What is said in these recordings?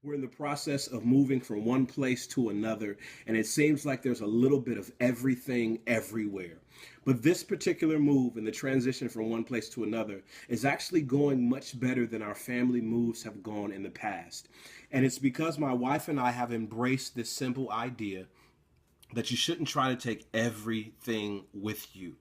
We're in the process of moving from one place to another, and it seems like there's a little bit of everything everywhere. But this particular move and the transition from one place to another is actually going much better than our family moves have gone in the past. And it's because my wife and I have embraced this simple idea that you shouldn't try to take everything with you.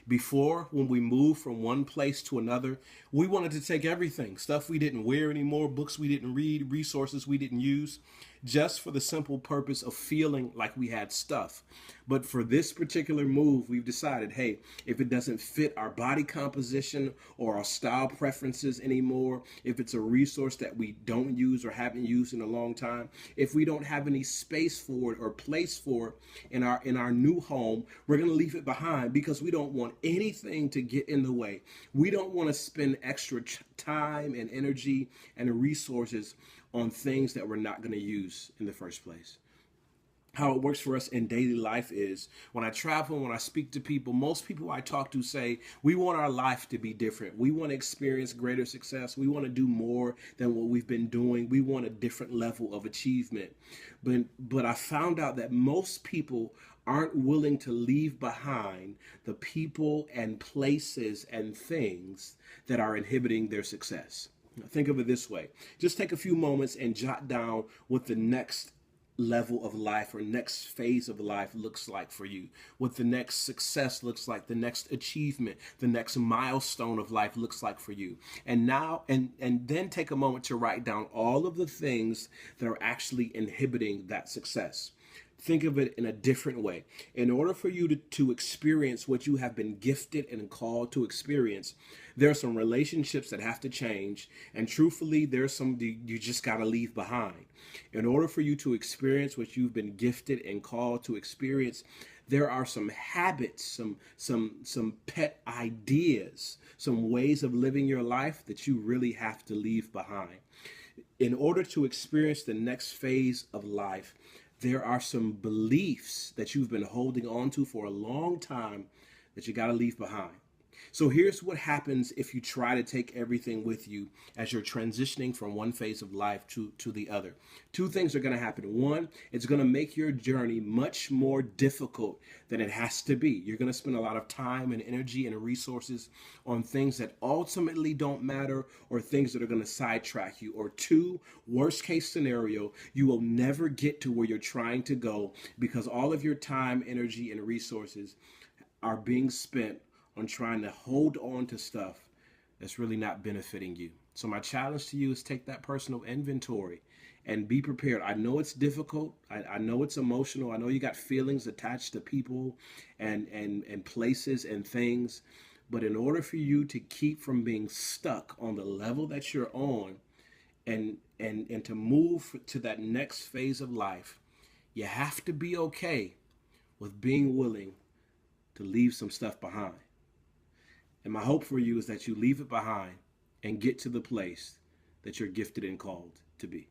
Before, when we moved from one place to another, we wanted to take everything, stuff we didn't wear anymore, books we didn't read, resources we didn't use, just for the simple purpose of feeling like we had stuff. But for this particular move, we've decided, hey, if it doesn't fit our body composition or our style preferences anymore, if it's a resource that we don't use or haven't used in a long time, if we don't have any space for it or place for it in our new home, we're going to leave it behind because we don't want anything to get in the way. We don't want to spend extra time and energy and resources on things that we're not going to use in the first place. How it works for us in daily life is when I travel, when I speak to people, most people I talk to say, we want our life to be different. We want to experience greater success. We want to do more than what we've been doing. We want a different level of achievement. But I found out that most people aren't willing to leave behind the people and places and things that are inhibiting their success. Think of it this way. Just take a few moments and jot down what the next level of life or next phase of life looks like for you, what the next success looks like, the next achievement, the next milestone of life looks like for you. And then take a moment to write down all of the things that are actually inhibiting that success. Think of it in a different way. In order for you to experience what you have been gifted and called to experience, there are some relationships that have to change. And truthfully, there's some you just got to leave behind. In order for you to experience what you've been gifted and called to experience, there are some habits, some pet ideas, some ways of living your life that you really have to leave behind. In order to experience the next phase of life, there are some beliefs that you've been holding on to for a long time that you got to leave behind. So here's what happens if you try to take everything with you as you're transitioning from one phase of life to the other. Two things are going to happen. One, it's going to make your journey much more difficult than it has to be. You're going to spend a lot of time and energy and resources on things that ultimately don't matter or things that are going to sidetrack you. Or two, worst case scenario, you will never get to where you're trying to go because all of your time, energy, and resources are being spent on trying to hold on to stuff that's really not benefiting you. So my challenge to you is take that personal inventory and be prepared. I know it's difficult. I know it's emotional. I know you got feelings attached to people and places and things. But in order for you to keep from being stuck on the level that you're on and to move to that next phase of life, you have to be okay with being willing to leave some stuff behind. And my hope for you is that you leave it behind and get to the place that you're gifted and called to be.